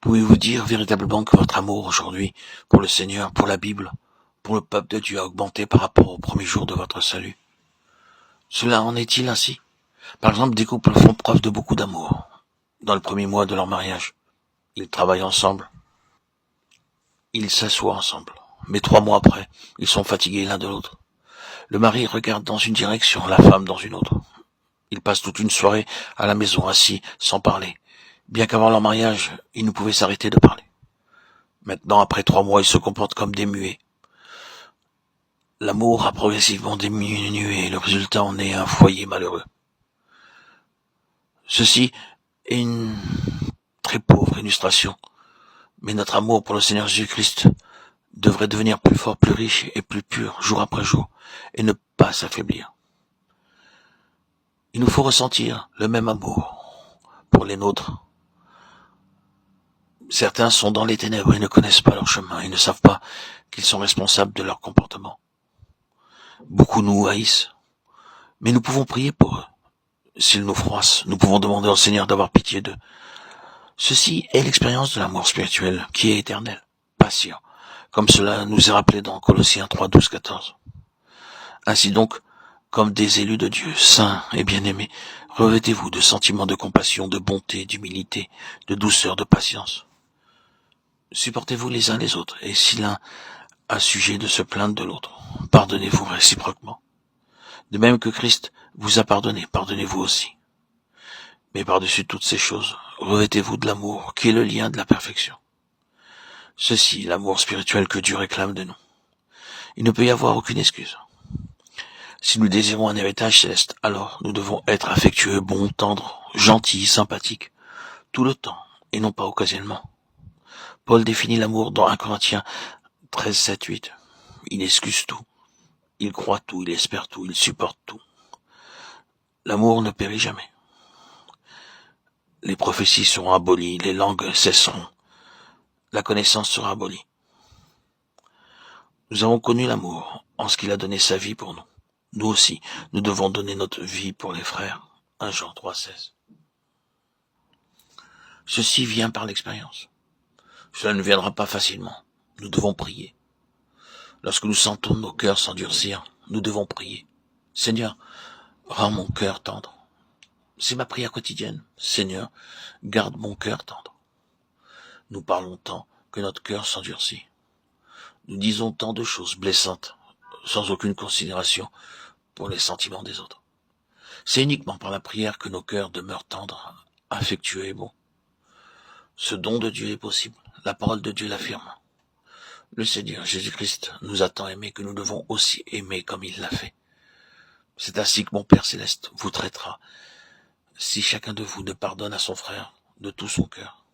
Pouvez-vous dire véritablement que votre amour aujourd'hui pour le Seigneur, pour la Bible, pour le peuple de Dieu a augmenté par rapport au premier jour de votre salut? Cela en est-il ainsi? Par exemple, des couples font preuve de beaucoup d'amour. Dans le premier mois de leur mariage, ils travaillent ensemble, ils s'assoient ensemble. Mais 3 mois après, ils sont fatigués l'un de l'autre. Le mari regarde dans une direction, la femme dans une autre. Ils passent toute une soirée à la maison, assis, sans parler. Bien qu'avant leur mariage, ils ne pouvaient s'arrêter de parler. Maintenant, après 3 mois, ils se comportent comme des muets. L'amour a progressivement diminué et le résultat en est un foyer malheureux. Ceci est une très pauvre illustration, mais notre amour pour le Seigneur Jésus-Christ devrait devenir plus fort, plus riche et plus pur jour après jour, et ne pas s'affaiblir. Il nous faut ressentir le même amour pour les nôtres. Certains sont dans les ténèbres et ne connaissent pas leur chemin, et ne savent pas qu'ils sont responsables de leur comportement. Beaucoup nous haïssent, mais nous pouvons prier pour eux. S'ils nous froissent, nous pouvons demander au Seigneur d'avoir pitié d'eux. Ceci est l'expérience de l'amour spirituel, qui est éternel, patient, comme cela nous est rappelé dans Colossiens 3, 12, 14. Ainsi donc, comme des élus de Dieu, saints et bien-aimés, revêtez-vous de sentiments de compassion, de bonté, d'humilité, de douceur, de patience. Supportez-vous les uns les autres, et si l'un a sujet de se plaindre de l'autre, pardonnez-vous réciproquement. De même que Christ vous a pardonné, pardonnez-vous aussi. Mais par-dessus toutes ces choses, revêtez-vous de l'amour, qui est le lien de la perfection. Ceci, l'amour spirituel que Dieu réclame de nous. Il ne peut y avoir aucune excuse. Si nous désirons un héritage céleste, alors nous devons être affectueux, bons, tendres, gentils, sympathiques, tout le temps, et non pas occasionnellement. Paul définit l'amour dans 1 Corinthiens 13, 7, 8. Il excuse tout, il croit tout, il espère tout, il supporte tout. L'amour ne périt jamais. Les prophéties seront abolies, les langues cesseront, la connaissance sera abolie. Nous avons connu l'amour en ce qu'il a donné sa vie pour nous. Nous aussi, nous devons donner notre vie pour les frères. 1 Jean 3, 16. Ceci vient par l'expérience. Cela ne viendra pas facilement. Nous devons prier. Lorsque nous sentons nos cœurs s'endurcir, nous devons prier. Seigneur, rends mon cœur tendre. C'est ma prière quotidienne. Seigneur, garde mon cœur tendre. Nous parlons tant que notre cœur s'endurcit. Nous disons tant de choses blessantes, sans aucune considération pour les sentiments des autres. C'est uniquement par la prière que nos cœurs demeurent tendres, affectueux et bons. Ce don de Dieu est possible. La parole de Dieu l'affirme. Le Seigneur Jésus-Christ nous a tant aimés que nous devons aussi aimer comme il l'a fait. C'est ainsi que mon Père Céleste vous traitera, si chacun de vous ne pardonne à son frère de tout son cœur.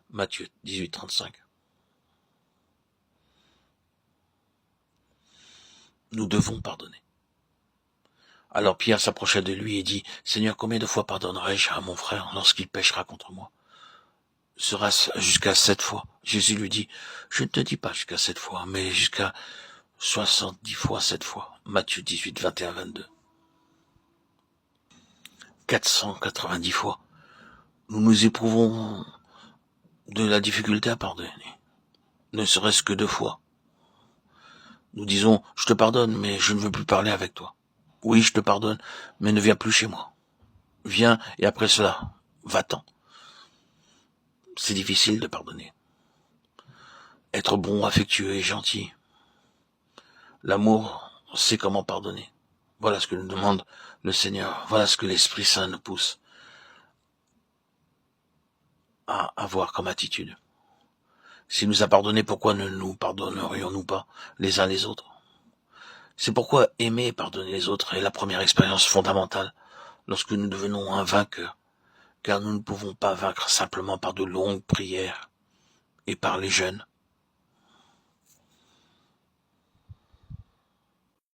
Matthieu 18, 35. Nous devons pardonner. Alors Pierre s'approcha de lui et dit, « Seigneur, combien de fois pardonnerai-je à mon frère lorsqu'il péchera contre moi? Sera-ce jusqu'à 7 fois? » Jésus lui dit, « Je ne te dis pas jusqu'à 7 fois, mais jusqu'à 70 fois 7 fois. » Matthieu 18, 21, 22. 490 fois. Nous éprouvons de la difficulté à pardonner. Ne serait-ce que 2 fois. Nous disons, je te pardonne, mais je ne veux plus parler avec toi. Oui, je te pardonne, mais ne viens plus chez moi. Viens, et après cela, va-t'en. C'est difficile de pardonner. Être bon, affectueux et gentil. L'amour sait comment pardonner. Voilà ce que nous demande le Seigneur. Voilà ce que l'Esprit Saint nous pousse à avoir comme attitude. S'il nous a pardonné, pourquoi ne nous pardonnerions-nous pas les uns les autres? C'est pourquoi aimer et pardonner les autres est la première expérience fondamentale lorsque nous devenons un vainqueur, car nous ne pouvons pas vaincre simplement par de longues prières et par les jeûnes.